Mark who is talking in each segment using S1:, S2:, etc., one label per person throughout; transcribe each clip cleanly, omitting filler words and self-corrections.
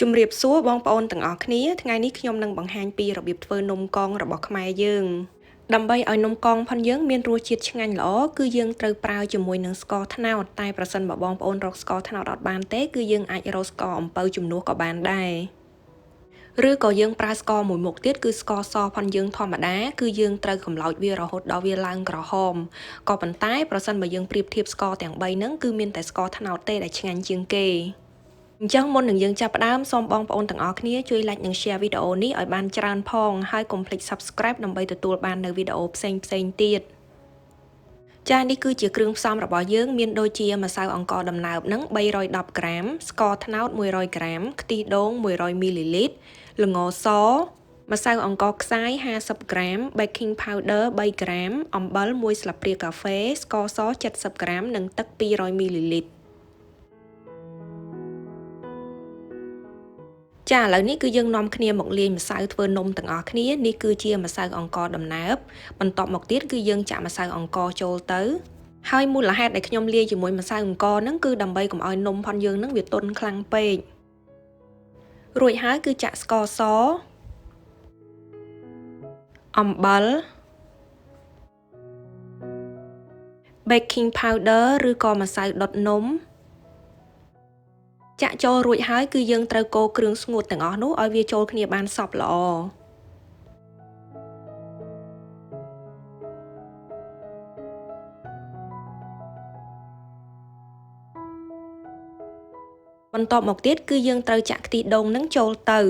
S1: ជំរាបសួរបងប្អូនទាំងអស់គ្នាថ្ងៃនេះខ្ញុំនឹងបង្ហាញពីរបៀបធ្វើនំកងរបស់ខ្មែរយើងដើម្បីឲ្យនំកងផាន់យើងមានរសជាតិឆ្ងាញ់ល្អគឺយើងត្រូវប្រើជាមួយនឹងស្ករត្នោតតែប្រសិនបើបងប្អូនរកស្ករត្នោតអត់បានទេគឺយើងអាចរកស្ករអំពៅជំនួសក៏បានដែរឬក៏យើងប្រើស្ករមួយមុខទៀតគឺស្ករសផាន់យើងធម្មតាគឺយើងត្រូវកម្លោចវារហូតដល់វាឡើងក្រហមក៏ប៉ុន្តែប្រសិនបើយើងប្រៀបធៀបស្ករទាំង3ហ្នឹងគឺមានតែស្ករត្នោតទេដែលឆ្ងាញ់ជាងគេអញ្ចឹងមុននឹងយើងចាប់ផ្ដើមសូមបងប្អូនទាំងអស់គ្នាជួយ like និង share វីដេអូនេះឲ្យបានច្រើនផងហើយកុំភ្លេច subscribe ដើម្បីទទួលបាននូវវីដេអូផ្សេងៗទៀតចា៎នេះគឺជាគ្រឿងផ្សំរបស់យើងមានដូចជាម្សៅអង្ករដំណើបនឹង310ក្រាមស្ករត្នោត100ក្រាមខ្ទិះដូង100មីលីលីត្រល្ងសម្សៅអង្ករខ្សាយ50ក្រាម baking powder 3ក្រាមអំបិល1ស្លាបព្រាកាហ្វេស្ករស70ក្រាមនិងទឹក200មីលីលីត្រចាឥឡូវនេះគឺយើងនាំគ្នាមកលាយម្សៅធ្វើនំទាំងអស់គ្នានេះគឺជាម្សៅអង្ករដំណើបបន្ទាប់មកទៀតគឺយើងចាក់ម្សៅអង្ករចូលទៅហើយមូលហេតុដែលខ្ញុំលាយជាមួយម្សៅអង្ករហ្នឹងគឺដើម្បីកុំឲ្យនំផាន់យើងហ្នឹងវាទន់ខ្លាំងពេករួចហើយគឺចាក់ស្ករសអំបិល baking powder ឬក៏ម្សៅដុតនំចាក់ចូលរួចហើយគឺយើងត្រូវកូរគ្រឿងស្ងួតទាំងអស់នោះឲ្យវាចូលគ្នាបានសព្វល្អបន្ទាប់មកទៀតគឺយើងត្រូវចាក់ខ្ទិះដូងនឹងចូលទៅ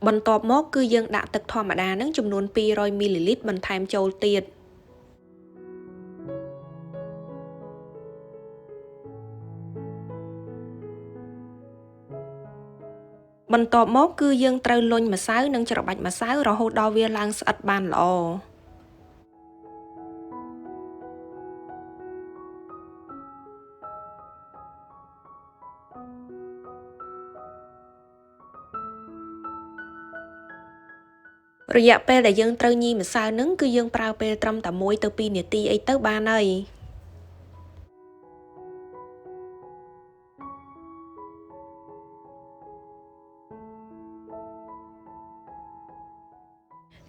S1: បន្ទាប់មកគឺយើងដាក់ទឹកធម្មតានឹងចំនួន200មីលីលីត្របន្ថែមចូលទៀតបន្ទាប់មកគឺយើងត្រូវលុញម្សៅនិងច្របាច់ម្សៅរហូតដល់វាឡើងស្អិតបានល្អរយៈពេលដែលយើងត្រូវញីម្សៅនឹងគឺយើងប្រើពេលត្រឹមតែ1ទៅ2នាទីអីទៅបានហើយ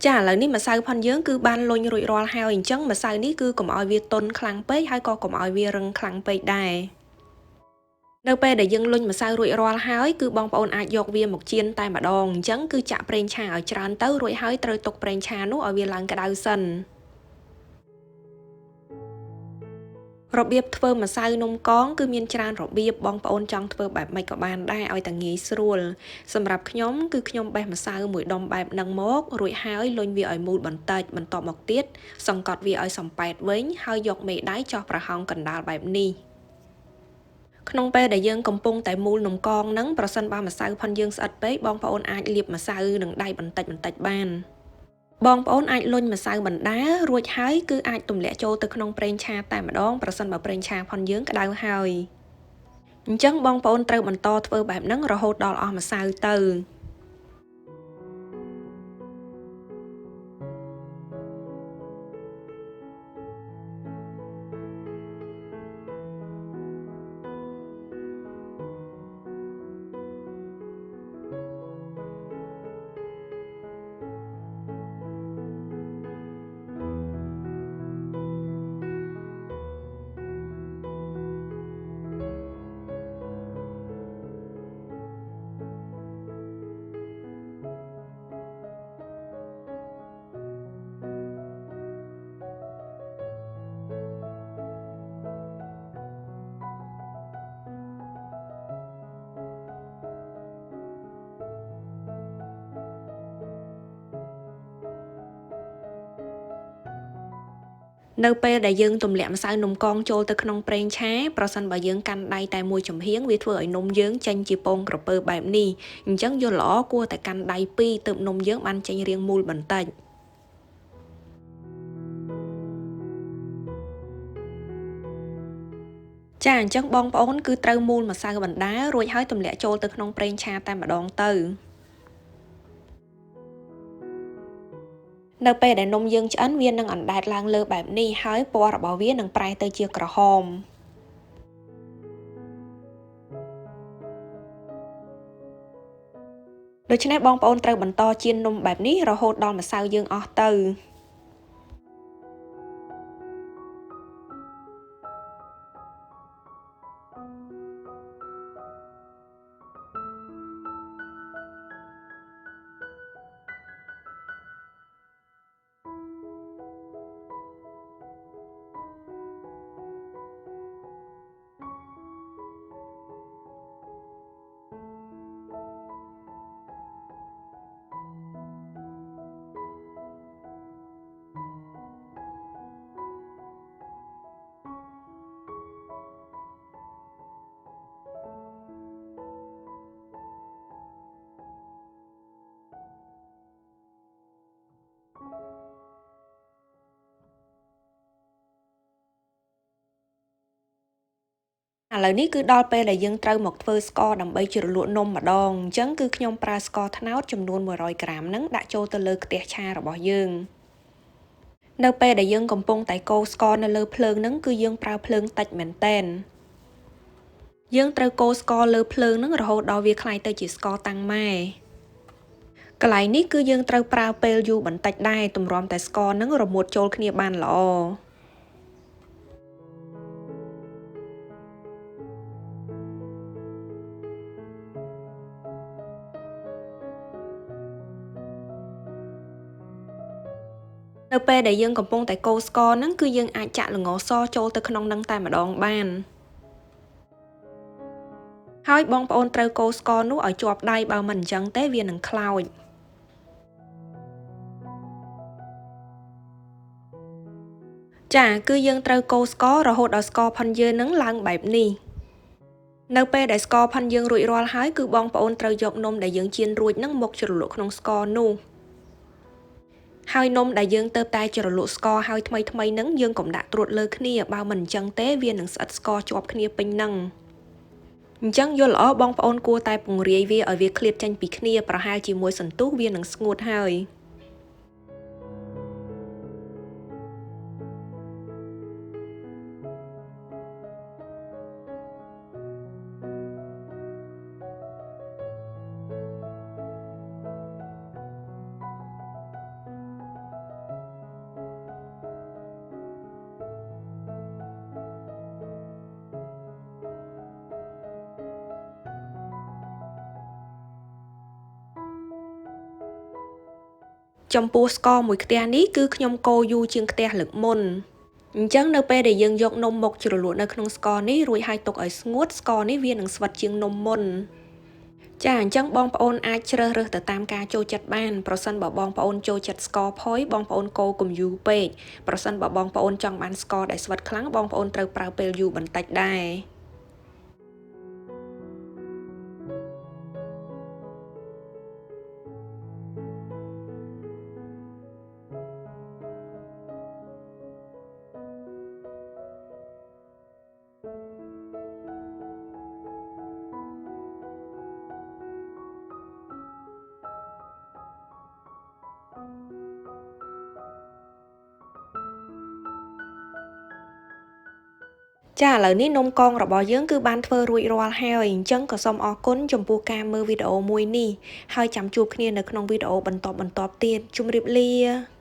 S1: ចាឥឡូវនេះម្សៅផាន់យើងគឺបានលុញរួចរាល់ហើយអញ្ចឹងម្សៅនេះគឺកុំឲ្យវាទន់ខ្លាំងពេកហើយក៏កុំឲ្យវារឹងខ្លាំងពេកដែរនៅពេលដែលយើងលុញម្សៅរួចរាល់ហើយគឺបងប្អូនអាចយកវាមកចៀនតែម្ដងអញ្ចឹងគឺចាក់ប្រេងឆាឲ្យច្រើនទៅរួចហើយត្រូវទុកប្រេងឆានោះឲ្យវាឡើងក្តៅសិនរបៀបធ្វើម្សៅនំកងគឺមានច្រើនរបៀបបងប្អូនចង់ធ្វើបែបម៉េចក៏បានដែរឲ្យតែងាយស្រួលសម្រាប់ខ្ញុំគឺខ្ញុំបេះម្សៅមួយដុំបែបហ្នឹងមករួចហើយលុញវាឲ្យមូលបន្តិចបន្ទាប់មកទៀតសង្កត់វាឲ្យសំប៉ែតវិញហើយយកមេដៃចោះប្រហោងកណ្ដាលបែបនេះក្នុងពេលដែលយើងកំពុងតែមូលនំកងហ្នឹងប្រសិនបើម្សៅផាន់យើងស្អិតពេកបងប្អូនអាចលាបម្សៅនឹងដៃបន្តិចបានបងប្អូនអាចលុញម្សៅបណ្ដារួចហើយគឺអាចទម្លាក់ចូលទៅក្នុងប្រេងឆាតែម្ដងប្រសិនបើប្រេងឆាផាន់យើងក្តៅហើយអញ្ចឹងបងប្អូនត្រូវបន្តធ្វើបែបហ្នឹងរហូតដល់អស់ម្សៅទៅនៅពេលដែលយើងទម្លាក់ម្សៅនំកងចូលទៅក្នុងប្រេងឆាប្រសិនបើយើងកាន់ដៃតែមួយចំហៀងវាធ្វើឲ្យនំយើងចេញជាពងក្រពើបែបនេះអញ្ចឹងយល់ល្អគួរតែកាន់ដៃពីរទើបនំយើងបានចេញរាងមូលបន្តិច ចាអញ្ចឹងបងប្អូនគឺត្រូវមូលម្សៅបណ្ដារួចហើយទម្លាក់ចូលទៅក្នុងប្រេងឆាតែម្ដងទៅនៅពេលដែលនំយើងឆ្អិនវានឹងអណ្ដែតឡើងលើបែបនេះហើយពណ៌របស់វានឹងប្រែទៅជាក្រហមដូច្នេះបងប្អូនត្រូវបន្តចៀននំបែបនេះរហូតដល់ម្សៅយើងអស់ទៅឥឡូវនេះគឺដល់ពេលដែលយើងត្រូវមកធ្វើស្ករដើម្បីជ្រលក់នំម្ដងអញ្ចឹងគឺខ្ញុំប្រើស្ករត្នោតចំនួន100ក្រាមហ្នឹងដាក់ចូលទៅលើខ្ទះឆារបស់យើងនៅពេលដែលយើងកំពុងតែកូរស្ករនៅលើភ្លើងហ្នឹងគឺយើងប្រើភ្លើងតិចមែនតែនយើងត្រូវកូរស្ករលើភ្លើងហ្នឹងរហូតដល់វាក្លាយទៅជាស្ករតាំងម៉ែកន្លែងនេះគឺយើងត្រូវប្រើពេលយូរបន្តិចដែរទម្រាំតែស្ករហ្នឹងរមួតចូលគ្នាបានល្អនៅពេលដែលយើងកំពុងតែកូរស្ករហ្នឹងគឺយើងអាចចាក់ល្ងសចូលទៅក្នុងហ្នឹងតែម្ដងបានហើយបងប្អូនត្រូវកូរស្ករនោះឲ្យជាប់ដៃបើមិនអញ្ចឹងទេវានឹងខ្លោចចាគឺយើងត្រូវកូរស្កររហូតដល់ស្ករផុនយើងនឹងឡើងបែបនេះនៅពេលដែលស្ករផុនយើងរួចរាល់ហើយគឺបងប្អូនត្រូវយកនំដែលយើងចៀនរួចនឹងមកជ្រលក់ក្នុងស្ករនោះហើយនំដែលយើងទៅតែជ្រលក់ស្ករហើយថ្មីនឹងយើងកុំដាក់ត្រួតលើគ្នាបើមិនអញ្ចឹងទេវានឹងស្អិតស្ករជាប់គ្នាពេញនឹងអញ្ចឹងយល់ល្អបងប្អូនគួរតែពង្រាយវាឲ្យវាឃ្លាតចេញពីគ្នាប្រហែលជាមួយសន្ទុះវានឹងស្ងួតហើយចំពោះស្ករមួយខ្ទះនេះគឺខ្ញុំកូរយូរជាងខ្ទះលើកមុនអញ្ចឹងនៅពេលដែលយើងយកនំមកជ្រលក់នៅក្នុងស្ករនេះរួចហើយទុកឲ្យស្ងួតស្ករនេះវានឹងស្វិតជាងនំមុនចាអញ្ចឹងបងប្អូនអាចជ្រើសរើសទៅតាមការចូលចិត្តបានប្រសិនបើបងប្អូនចូលចិត្តស្ករផុយបងប្អូនកូរកុំយូរពេកប្រសិនបើបងប្អូនចង់បានស្ករដែលស្វិតខ្លាំងបងប្អូនត្រូវប្រើពេលយូរបន្តិចដែរចាឥឡូវនេះនំកងរបស់យើងគឺបានធ្វើរួចរាល់ហើយអញ្ចឹងក៏សូមអរគុណចំពោះការមើលវីដេអូមួយនេះហើយចាំជួបគ្នានៅក្នុងវីដេអូបន្តទៀតជម្រាបលា